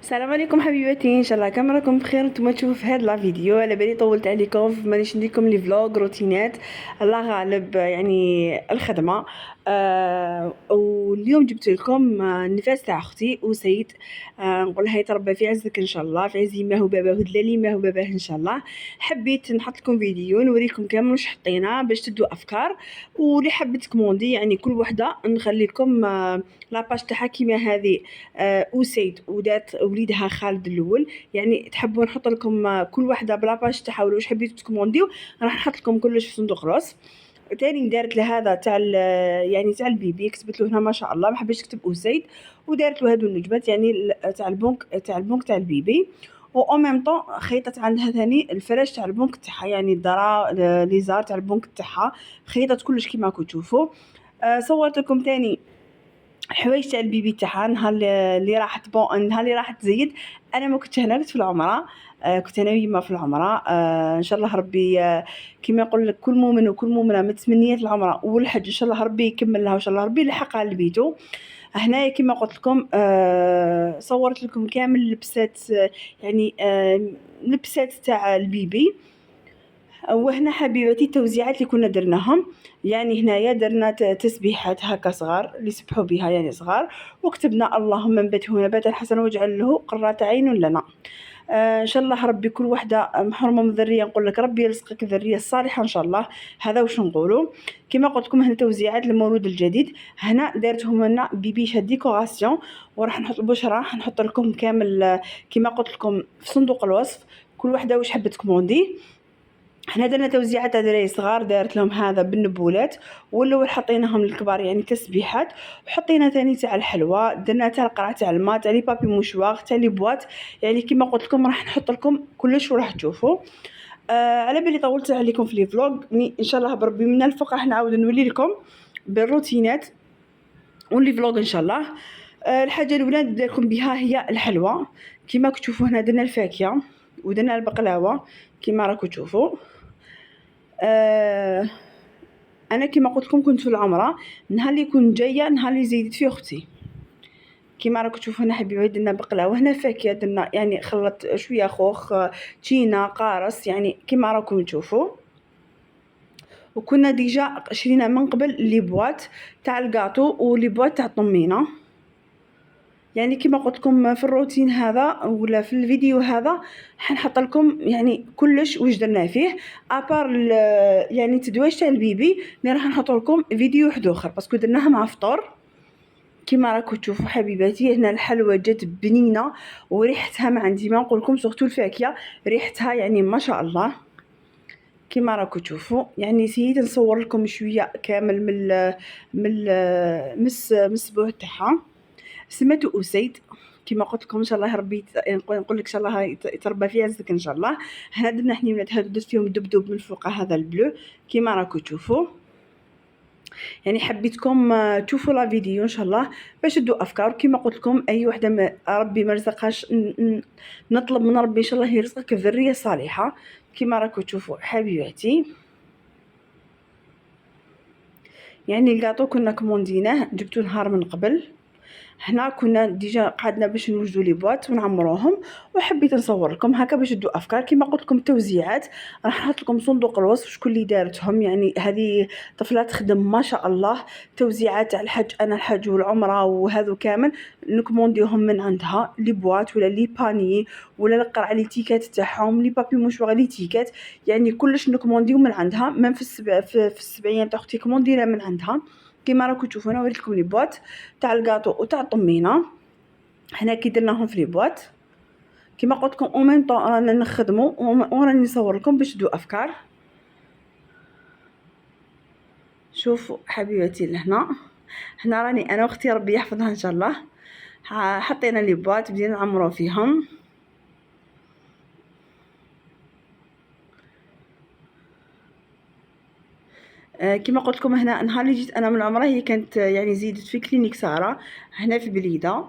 السلام عليكم حبيباتي، ان شاء الله كامل راكم بخير. نتوما تشوفوا في هذا لا فيديو على بالي طولت عليكم مانيش نديكم لي فلوغ روتينات، الله غالب يعني الخدمه. واليوم جبت لكم النفاس تاع اختي وسيد. نقول لها يتربى في عزك ان شاء الله، في عز يماه وباباه ودلالي ماه وباباه ان شاء الله. حبيت نحط لكم فيديو نوريكم كامل واش حطينا باش تدوا افكار، واللي حبت تكوموندي يعني كل وحده نخلي لكم لاباج تاعها كيما هذه. وسيد ودات وليدها خالد الاول، يعني تحبوا نحط لكم كل واحده بلاباج تاعها ولا واش حبيتوا تكومونديو، راح نحط لكم كلش في صندوق الوصف. تاني دارت لهذا تاع يعني تاع البيبي، كتبت له هنا ما شاء الله، ما حبيتش تكتب اسيد، ودارت له هادو النجمات يعني تاع البنك تاع البيبي. و او ميم طون خيطت عندها ثاني الفراش تاع البنك تاعها، يعني الدرا لي زار تاع البنك تاعها، خيطت كلش كيما راكم تشوفوا. صورت لكم تاني الحوايج تاع البيبي تاعها، نهار اللي راحت نهار اللي راحت تزيد. انا ما كنت هنا، كنت في العمره. كنت انا ويما في العمره. ان شاء الله ربي كيما يقول لك كل مؤمن وكل مؤمنه متمنيات العمره والحج ان شاء الله ربي يكمل لها، وان شاء الله ربي يلحقها لبيتو. هنايا كيما قلت لكم صورت لكم كامل اللبسات، يعني لبسات تاع البيبي. وهنا حبيباتي التوزيعات اللي كنا درناهم، يعني هنايا درنا تسبيحات هكا صغار اللي سبحوا بها يعني صغار، وكتبنا اللهم انبته نباتا حسنا واجعل له قرة عين لنا. ان شاء الله ربي كل وحده محرومه من الذريه نقول لك ربي يرزقك الذريه الصالحه ان شاء الله. هذا واش نقولوا. كما قلت لكم هنا توزيعات للمولود الجديد، هنا دارتهم لنا بيبي شاد ديكوراسيون، وراح نحط البشره راح نحط لكم كامل كما قلت لكم في صندوق الوصف كل وحده واش حبت كوموندي. حنا درنا توزيعات تاع دراري صغار، دارت لهم هذا بالنبولات، والاول حطيناهم للكبار يعني تسبيحات، وحطينا ثاني تاع الحلوى، درنا تاع القرعه تاع الماء تاع لي بابي موشواغ تاع لي بواط. يعني كيما قلت لكم راح نحط لكم كلش وراح تشوفوا. على بالي طولت عليكم في لي فلوغ، ان شاء الله بربي من الفوق راح نعاود نولي لكم بالروتينات ولي فلوغ ان شاء الله. الحاجه الاولى نبدا لكم بها هي الحلوى. كيما تشوفوا هنا درنا الفاكهه ودرنا البقلاوه كيما راكم تشوفوا. انا كما قلت لكم كنت في العمره، نهار اللي كنت جايه نهار اللي زيدت فيه اختي. كما راكم تشوفوا هنا حبيبي درنا بقلاوه، هنا فاكهه درنا يعني خلط شويه خوخ تشينا قارص يعني كما راكم تشوفوا. وكنا ديجا شرينا من قبل لي بواط تاع الكاطو ولي بواط تاع الطمينه. يعني كما قلت لكم في الروتين هذا ولا في الفيديو هذا حنحط لكم يعني كلش واش درنا فيه، ابار يعني تدواش تاع البيبي اللي راح نحط لكم فيديو واحد اخر باسكو درناها مع فطور. كما راكم تشوفوا حبيباتي هنا الحلوى جات بنينه، وريحتها ما عندي ما نقول لكم سورتو الفاكهه ريحتها يعني ما شاء الله. كما راكم تشوفوا يعني سيت نصور لكم شويه كامل من السبوع تاعها. سميتو أسيد كما قلت لكم ان شاء الله ربي نقول لك ان شاء الله يتربى في عزك ان شاء الله. هنا درنا حنينات هادو درت فيهم دبدوب من الفوق هذا البلو كما راكم تشوفوا. يعني حبيتكم تشوفوا لا فيديو ان شاء الله باش تدوا افكار. كما قلت لكم اي وحده ربي ما رزقهاش نطلب من ربي ان شاء الله يرزقك الذريه الصالحه. كما راكم تشوفوا حبيباتي يعني الكاطو كنا كومونديناه جبتو نهار من قبل. هنا كنا ديجا قعدنا باش نوجدوا لي بواط ونعمروهم، وحبيت نصور لكم هكا باش تدوا افكار. كما قلت لكم التوزيعات راح نحط لكم صندوق الوصف شكون اللي دارتهم، يعني هذه طفله تخدم ما شاء الله. توزيعات تاع الحج انا الحج والعمره وهذو كامل نكومونديهم من عندها لي بواط ولا لي باني ولا القرعه لي تيكات تاعهم لي بابي موشواغ لي تيكات، يعني كلش نكومونديو من عندها. من في السبعين تاع اختي كوموندينا من عندها. كما راكم تشوفوا انا وريت لكم لي بواط تاع الكاطو وتاع الطمينه هنا كي درناهم في لي بواط. كما قلت لكم او ميم طون رانا نخدموا وراني نصور لكم باش تدوا افكار. شوفوا حبيباتي لهنا، هنا راني انا واختي ربي يحفظها ان شاء الله. حطينا لي بواط بدينا نعمرو فيهم. كما قلت لكم هنا نهار اللي جيت انا من العمره هي كانت يعني زيدت في كلينيك ساره هنا في بليده.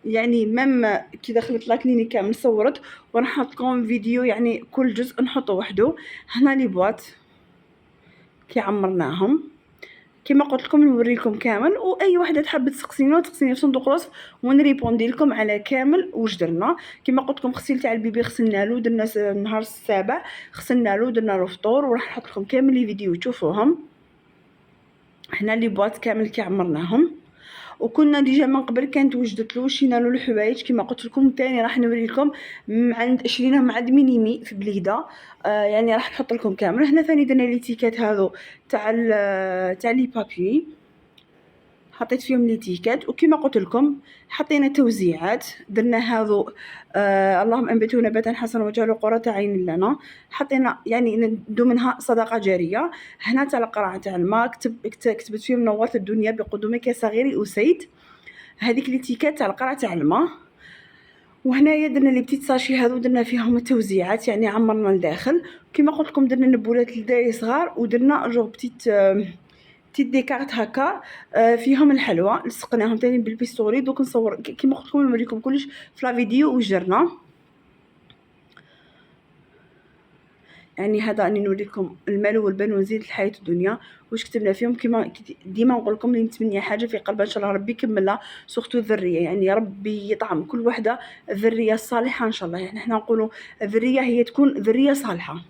يعني ميم كي دخلت لا كلينيك كامل صورت وراح نحط لكم فيديو يعني كل جزء نحطه وحده. هنا لي بواط كي عمرناهم كما قلت لكم نوريكم كامل، واي وحده تحب تسقسينا تسقسيني في صندوق الوصف ونريبوندي لكم على كامل واش درنا. كما قلت لكم غسيل تاع البيبي غسلنا له، درنا النهار السابع غسلنا له درنا له فطور، وراح نحط لكم كامل لي فيديو تشوفوهم. هنا لي بواط كامل كي عمرناهم، وكنا ديجا من قبل كانت وجدت له شينا له الحوايج كما قلت لكم. ثاني راح نوري لكم عند شريناهم عند مينيمي في بليده، يعني راح نحط لكم كامل. هنا ثاني درنا لي تيكات هذو تاع لي بابي، حطيت فيهم لي تيكات، وكما قلت لكم حطينا توزيعات درنا هذو اللهم انبتوا نباتا حسنا وجعلوا قرة عين لنا. حطينا يعني ندو منها صدقه جاريه. هنا تاع القرعه تاع الماء كتبت فيهم نورت الدنيا بقدومك يا صغيري اسيد. هذيك لي تيكات تاع القرعه تاع الماء. وهنايا درنا لي بتيت ساشي هذو درنا فيهم التوزيعات، يعني عمرنا لداخل. كما قلت لكم درنا نبولات للدراري صغار، ودرنا جو بتيت ديكارت هكا فيهم الحلوى لصقناهم تاني بالبيستوري. دوك نصور كيما قلت لكم نوريكم كلش في لا فيديو واش درنا. يعني هذا راني نوريكم المال والبنون زينة الحياة الدنيا واش كتبنا فيهم. كيما ديما نقول لكم اللي نتمنى حاجه في قلبها ان شاء الله ربي يكملها، سورتو الذريه، يعني ربي يطعم كل وحده الذريه الصالحه ان شاء الله. يعني احنا نقولوا الذريه هي تكون ذريه صالحه.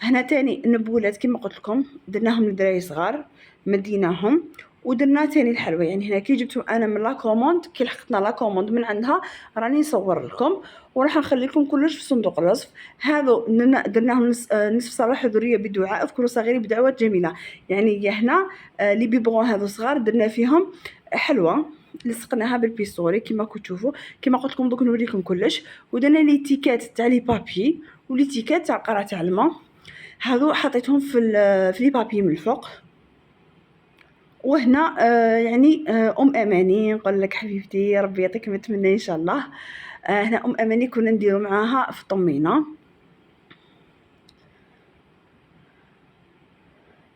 هنا تاني النبولات كما قلت لكم درناهم للدراري صغار مديناهم، ودرنا تاني الحلوى. يعني هنا كي جبتهم انا من لا كوموند، كي لحقتنا لا كوموند من عندها راني نصور لكم، وراح نخلي لكم كلش في صندوق الوصف. هذو درناهم نصف صلاح ذريه بدعاء اذكروا صغيري بدعوات جميله. يعني هنا لي بيبغون هذو صغار درنا فيهم حلوى لصقناها بالبيستوري كما كنتو تشوفوا. كما قلت لكم دوك نوريكم كلش. ودرنا لي تيكات تاع لي بابي ولي تيكات تاع القرعه تاع الماء، هذو حطيتهم في لي بابي من الفوق. وهنا يعني اماني نقول لك حبيبتي ربي يعطيك ما تمنى ان شاء الله. هنا اماني كنا نديرو معاها في طمينه.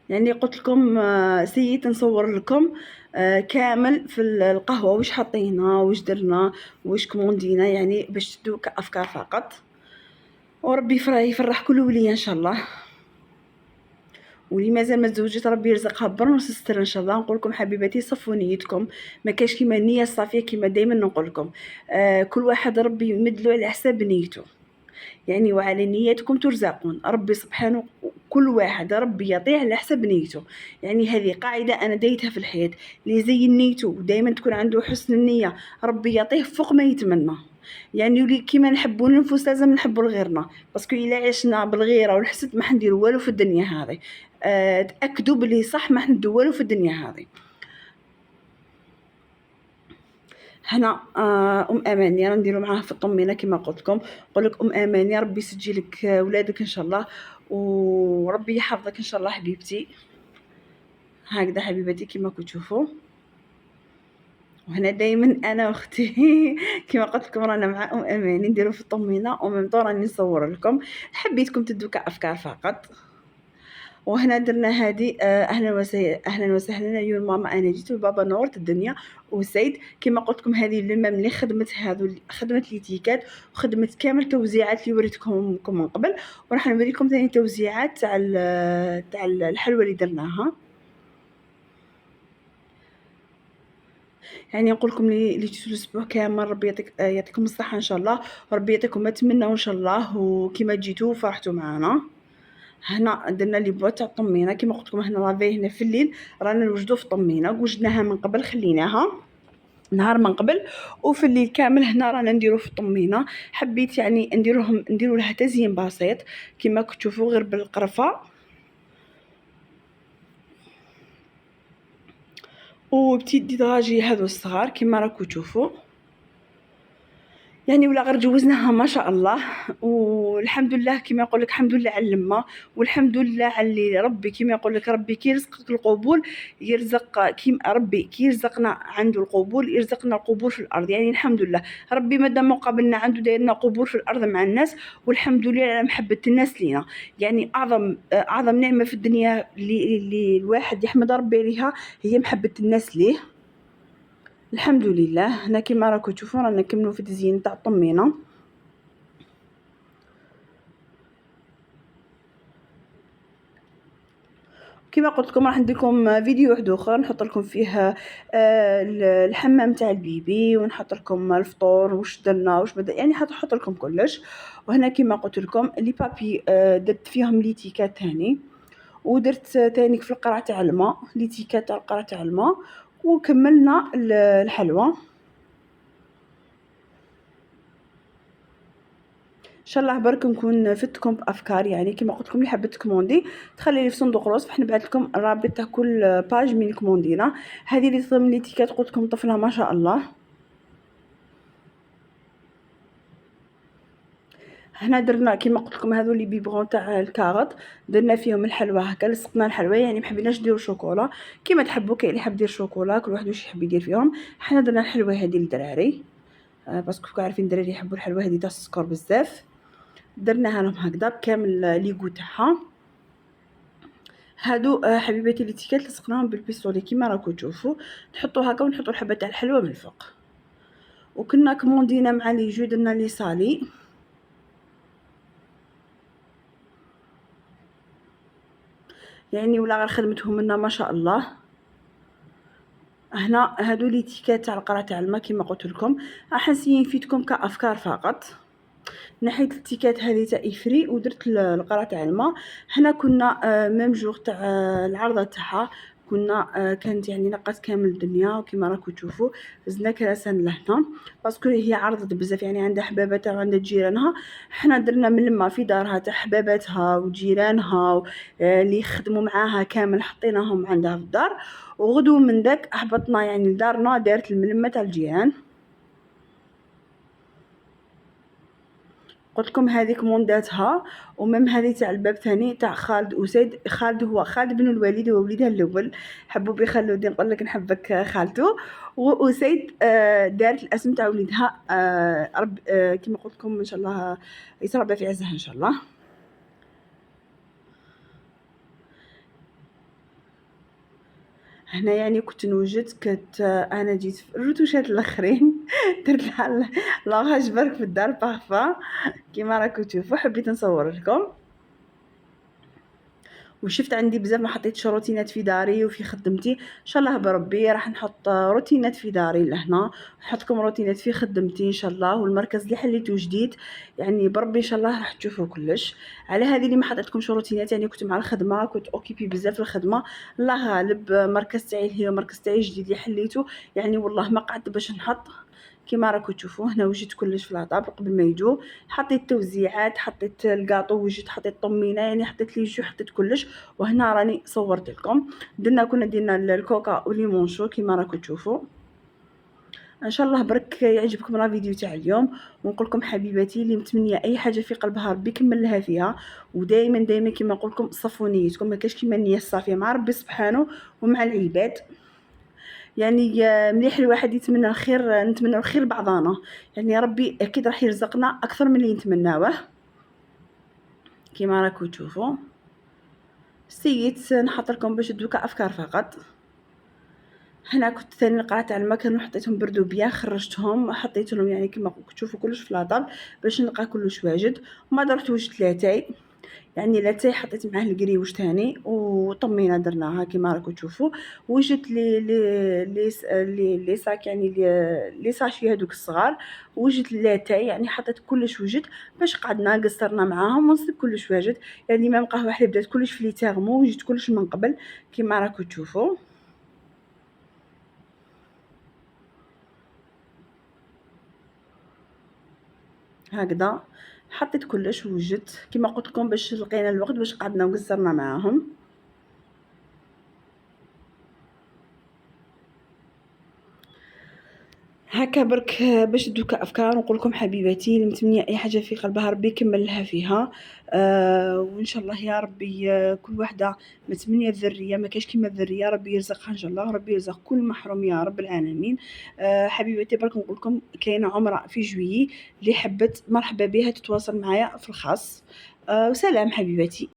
يعني قلت لكم سيت نصور لكم كامل في القهوه واش حطينا واش درنا واش كوموندينا، يعني باش تدو كافكار فقط. وربي يفرح كل وليه ان شاء الله. واللي مازال ما تزوجت ربي يرزقها برنس ستر ان شاء الله. نقول لكم حبيباتي صفوا نيتكم، ما كاش كيما النيه الصافيه كيما دائما نقول لكم. كل واحد ربي يمدلو على حساب نيته، يعني وعلى نياتكم ترزقون. ربي سبحانه كل واحد ربي يعطيه على حسب نيته. يعني هذه قاعده انا دايتها في الحياه، اللي زين نيته ودائما تكون عنده حسن النيه ربي يعطيه فوق ما يتمنى. يعني يولي كيما نحبوا النفوس لازم نحبوا لغيرنا، باسكو الا عشنا بالغيره والحسد ما حنديروا والو في الدنيا هذه. تاكدوا بلي صح ما حنديروا والو في الدنيا هذه. هنا اماني راه نديرو معاها في الطمينه كما قلت لكم. نقول لك اماني ربي يسجي لك ولادك ان شاء الله، وربي يحفظك ان شاء الله حبيبتي. هكذا حبيبتي كما كتشوفوا. وهنا دائما انا واختي كما قلت لكم رانا مع اماني نديرو في الطمينه ومن طور راني نصور لكم، حبيتكم تدو كافكار فقط. وهنا درنا هذه اهلا وسهلا يا ماما انا جيت وبابا نورت الدنيا وسيد. كما قلت لكم هذه لما ملي خدمت خدمت لي تيكات وخدمت كامل توزيعات اللي وريتكم من قبل. وراح نوريكم ثاني توزيعات تاع الحلوى اللي درناها. يعني نقول لكم اللي جيتوا الاسبوع كامل ربي يعطيكم الصحه ان شاء الله، وربي يعطيكم ما تمنوا ان شاء الله، وكما جيتوا فرحتوا معنا. هنا درنا لي بواط تاع الطمينه كما قلت لكم. هنا لافي هنا في الليل رانا نوجدو في الطمينه، وجدناها من قبل خليناها نهار من قبل، وفي الليل كامل هنا رانا نديرو في الطمينه. حبيت يعني نديرو لها تزيين بسيط كما كتشوفوا غير بالقرفه وبتدي دراجي هذو الصغار كما راكم تشوفوا. يعني ولا غير جوزناها ما شاء الله. والحمد لله كما يقول لك الحمد لله على اللمه، والحمد لله على اللي ربي كما يقول لك ربي كي يرزقك القبول يرزق كيما ربي كي يرزقنا عنده القبول يرزقنا القبول في الارض. يعني الحمد لله ربي مادام مقابلنا عنده دايرنا قبول في الارض مع الناس، والحمد لله على محبه الناس لينا. يعني اعظم نعمه في الدنيا اللي الواحد يحمد ربي عليها هي محبه الناس ليه. الحمد لله. هنا كما راكم تشوفوا رانا نكملوا في التزيين تاع الطمينه. كما قلت لكم راح ندير لكم فيديو واحد اخر نحط لكم فيه الحمام تاع البيبي، ونحط لكم الفطور واش درنا واش بدا، يعني حنحط لكم كلش. وهنا كما قلت لكم لي بابي درت فيهم لي تيكات ثاني، ودرت تانيك في القرعه تاع الماء لي تيكات تاع القرعه تاع الماء، وكملنا الحلوى. ان شاء الله برك نكون فدتكم بافكار، يعني كما قلت لكم اللي حبت تكوموندي تخلي لي في صندوق الوصف، حنبعث لكم الرابط تاع كل باج من كوموندينا. هذه اللي ضمن لي تيكات قلت لكم طفلها ما شاء الله. هنا درنا كما قلت لكم هذو لي بيبغون تاع الكاغط، درنا فيهم الحلوى هكا، لصقنا الحلوى، يعني ما حبيناش نديرو شوكولا كما تحبوا، كاين اللي يحب يدير شوكولا، كل واحد واش يحب يدير فيهم. حنا درنا الحلوى هذه للدراري باسكو كاع عارفين الدراري يحبوا الحلوى هذه تاع السكر بزاف. درناها لهم هكذا بكامل لي غو تاعها. هادو حبيباتي لي تيكات لصقناهم بالبيستولي كيما راكم تشوفوا، نحطوا هكا ونحطوا الحبه تاع الحلوى من الفوق. وكنا كوموندينا مع لي جو درنا لي صالي، يعني ولا غير خدمتهم لنا ما شاء الله. هنا هادو لي تيكات تاع القرعه تاع الماء كيما قلت لكم، راح نسيي نفيدكم كافكار فقط. نحيت التيكات هذه تاع افري ودرت القرعه تاع الماء. هنا كنا ميم جوغ تاع العرضه تاعها، كنا كانت يعني نقات كامل الدنيا وكما راكم تشوفوا زدنا كراسان لهنا باسكو هي عرضت بزاف، يعني عندها حباباتها وعندها جيرانها. حنا درنا من لما في دارها تاع حباباتها وجيرانها اللي يخدموا معاها كامل حطيناهم عندها في الدار، وغدو من داك هبطنا يعني لدارنا دارت الملمه تاع الجيران. قلت لكم هذه كومونداتها، ومم هذه تاع الباب ثاني تاع خالد وسيد. خالد هو خالد بن الوليد، هو وليدها الاول، حبوا بي خلودي نقول لك نحبك خالته. وسيد دارت الاسم تاع وليدها رب كما قلت لكم ان شاء الله يتربى في عزها ان شاء الله. هنا يعني كنت نوجد انا جيت في الروتوشات الاخرين درت لها لاغاج برك في الدار بارفا كيما راكم تشوفوا، حبيت نصور لكم. وشفت عندي بزاف ما حطيتش روتينات في داري وفي خدمتي، ان شاء الله بربي راح نحط روتينات في داري لهنا، نحط لكم روتينات في خدمتي ان شاء الله، والمركز اللي حليته جديد يعني بربي ان شاء الله راح تشوفوا كلش. على هذه اللي ما حطيتلكمش روتينات، يعني كنت مع الخدمه، كنت اوكيبي بزاف في الخدمه، الله غالب مركز تاعي هي مركز تاعي جديد اللي حليته، يعني والله ما قعدت باش نحط. كيما راكم تشوفوا هنا وجدت كلش في العطاب قبل ما يجوا، حطيت توزيعات، حطيت الكاطو وجدت، حطيت طمينه، يعني حطيت لي جو، حطيت كلش. وهنا راني صورت لكم كنا دينا الكوكا وليمون شو كيما راكم تشوفوا. ان شاء الله برك يعجبكم لا فيديو تاع اليوم، ونقول لكم حبيباتي اللي متمنيه اي حاجه في قلبها ربي يكمل لها فيها، ودائما دائما كيما نقول لكم صفوا نيتكم، ما كاش كيما النيه الصافيه مع ربي سبحانه ومع العباد. يعني مليح الواحد يتمنى الخير، نتمنى الخير لبعضانا، يعني ربي اكيد راح يرزقنا اكثر من اللي نتمناوه. كيما راكم تشوفوا سيت نحط لكم باش دوكا افكار فقط. هنا كنت ثاني قرعت على المكان وحطيتهم بردوا بيان، خرجتهم حطيت لهم يعني كما تشوفوا كلش في لاطاب باش نلقى كلش واجد. وما درت وجدت لاتاي، يعني لاتاي حطيت معاه القريوش تاني، وطمينه درناها كيما راكم تشوفوا. وجدت لي ساك يعني لي ساشي هذوك الصغار، وجدت لاتاي يعني حطيت كلش وجد باش قعدنا قصرنا معاهم ونصيب كلش واجد، يعني ما قهوه حليب بدات كلش في لي تيرمو، وجدت كلش من قبل كيما راكم تشوفوا هكذا. حطيت كلش وجدت كيما قلت لكم باش لقينا الوقت باش قعدنا وقصرنا معاهم. هكا برك باش دوكا افكار، نقول لكم حبيباتي اللي متمنيه اي حاجه في قلبها ربي يكمل لها فيها. وان شاء الله يا ربي كل وحده متمنيه الذريه، ما كاش كيما الذريه، ربي يرزقها ان شاء الله، ربي يرزق كل محروم يا رب العالمين. حبيباتي برك نقول لكم كاينه عمره في جويي، اللي حبت مرحبا بها تتواصل معايا في الخاص. وسلام حبيباتي.